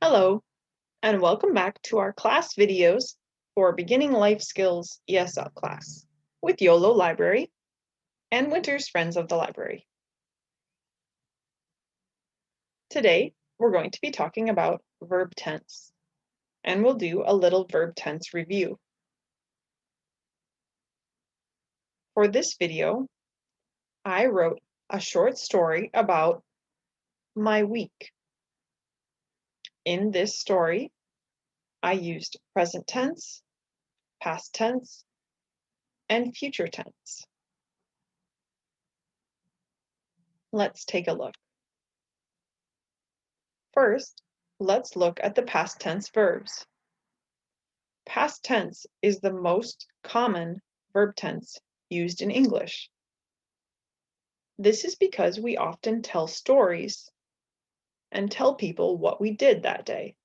Hello, and welcome back to our class videos for Beginning Life Skills ESL class with Yolo Library and Winter's Friends of the Library. Today, we're going to be talking about verb tense, and we'll do a little verb tense review. For this video, I wrote a short story about my week. In this story, I used present tense, past tense, and future tense. Let's take a look. First, let's look at the past tense verbs. Past tense is the most common verb tense used in English. This is because we often tell stories and tell people what we did that day.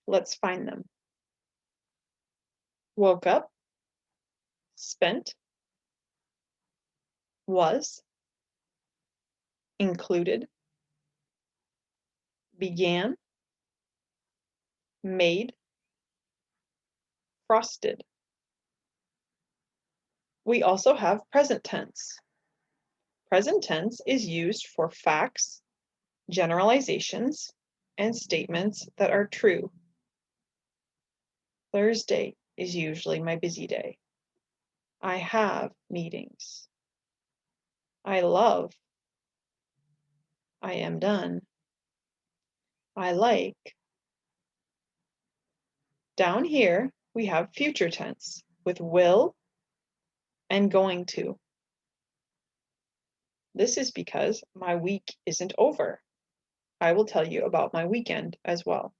Let's find them. Woke up, spent, was, included, began, made, frosted. We also have present tense. Present tense is used for facts, generalizations, and statements that are true. Thursday is usually my busy day. I have meetings. I love. I am done. I like. Down here, we have future tense with will and going to. This is because my week isn't over. I will tell you about my weekend as well.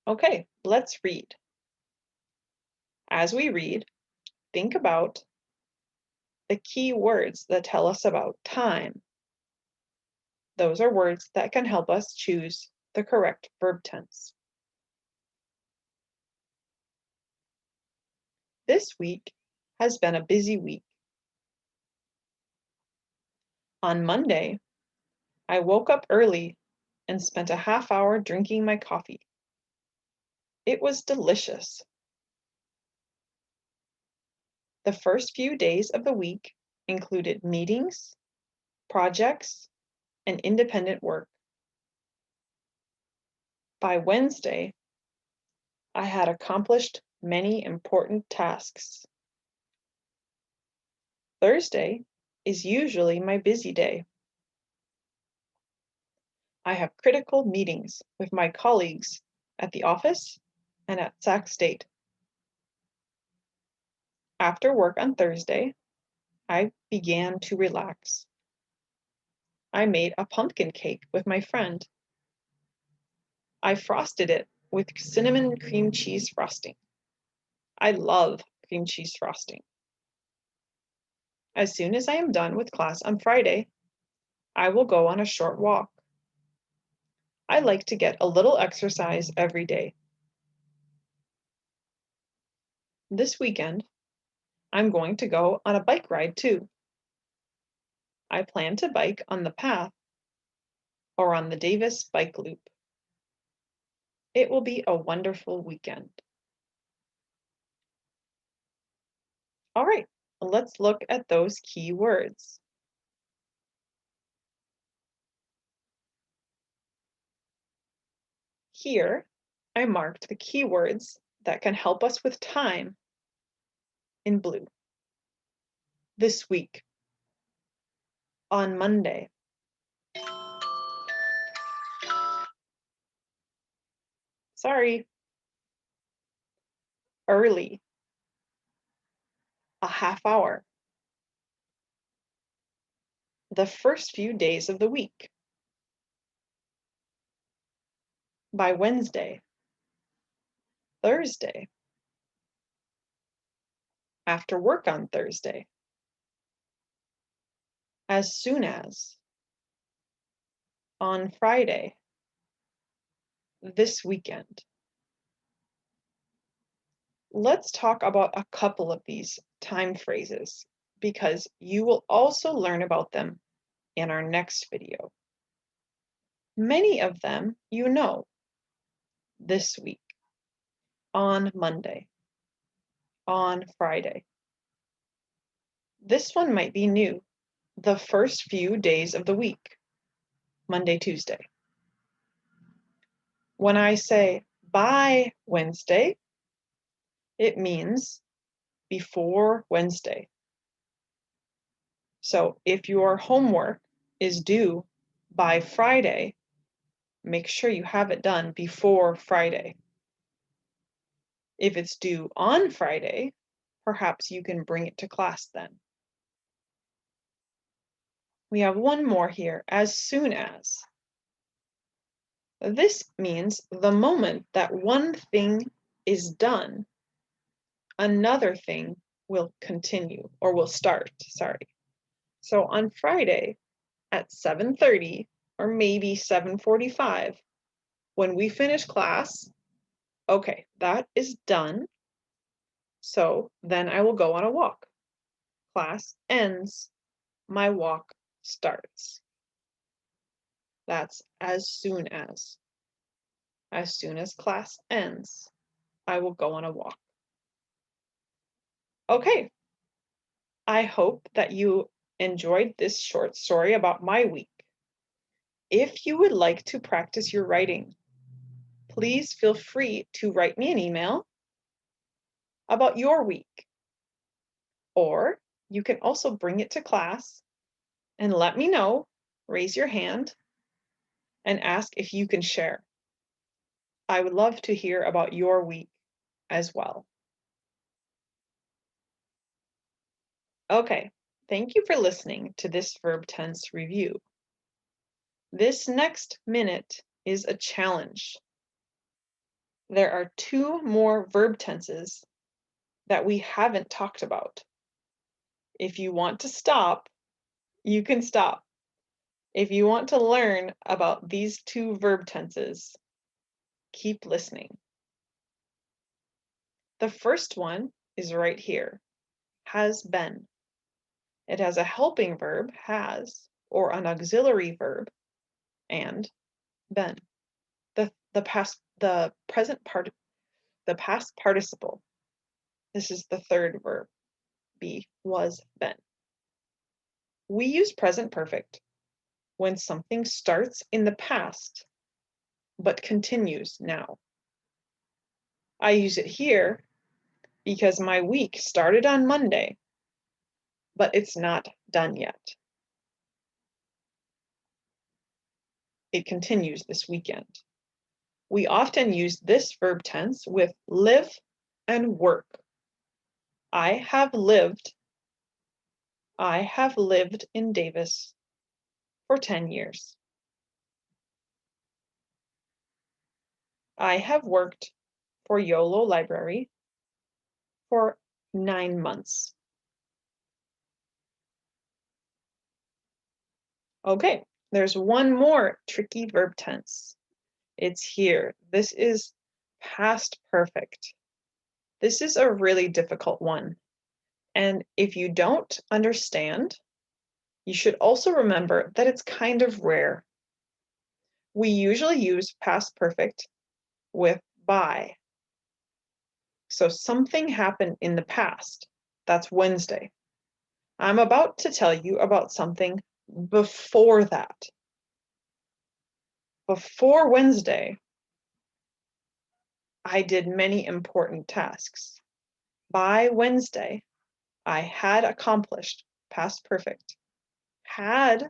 Okay, let's read. As we read, think about the key words that tell us about time. Those are words that can help us choose the correct verb tense. This week has been a busy week. On Monday, I woke up early and spent a half hour drinking my coffee. It was delicious. The first few days of the week included meetings, projects, and independent work. By Wednesday, I had accomplished many important tasks. Thursday is usually my busy day. I have critical meetings with my colleagues at the office and at Sac State. After work on Thursday, I began to relax. I made a pumpkin cake with my friend. I frosted it with cinnamon cream cheese frosting. I love cream cheese frosting. As soon as I am done with class on Friday, I will go on a short walk. I like to get a little exercise every day. This weekend, I'm going to go on a bike ride too. I plan to bike on the path or on the Davis bike loop. It will be a wonderful weekend. All right, let's look at those key words. Here, I marked the keywords that can help us with time in blue. This week, on Monday, sorry, early, a half hour, the first few days of the week, by Wednesday, Thursday, after work on Thursday, as soon as, on Friday, this weekend. Let's talk about a couple of these time phrases because you will also learn about them in our next video. Many of them you know. This week, on Monday, on Friday. This one might be new, the first few days of the week, Monday, Tuesday. When I say by Wednesday, it means before Wednesday. So if your homework is due by Friday, make sure you have it done before Friday. If it's due on Friday, perhaps you can bring it to class then. We have one more here, as soon as. This means the moment that one thing is done, another thing will continue or will start, sorry. So on Friday at 7:30 or maybe 7:45, when we finish class, okay, that is done. So then I will go on a walk. Class ends, my walk starts. That's as soon as. As soon as class ends, I will go on a walk. Okay, I hope that you enjoyed this short story about my week. If you would like to practice your writing, please feel free to write me an email about your week. Or you can also bring it to class and let me know, raise your hand, and ask if you can share. I would love to hear about your week as well. Okay, thank you for listening to this verb tense review. This next minute is a challenge. There are 2 more verb tenses that we haven't talked about. If you want to stop, you can stop. If you want to learn about these 2 verb tenses, keep listening. The first one is right here, has been. It has a helping verb, has, or an auxiliary verb, and been. The past participle. This is the third verb, be, was, been. We use present perfect when something starts in the past but continues now. I use it here because my week started on Monday, but it's not done yet. It continues this weekend. We often use this verb tense with live and work. I have lived in Davis for 10 years. I have worked for Yolo Library for 9 months. Okay, there's one more tricky verb tense. It's here. This is past perfect. This is a really difficult one. And if you don't understand, you should also remember that it's kind of rare. We usually use past perfect with by. So something happened in the past. That's Wednesday. I'm about to tell you about something before that. Before Wednesday, I did many important tasks. By Wednesday, I had accomplished, past perfect. Had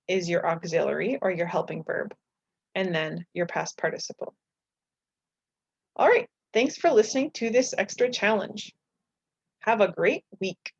is your auxiliary or your helping verb, and then your past participle. All right, thanks for listening to this extra challenge. Have a great week.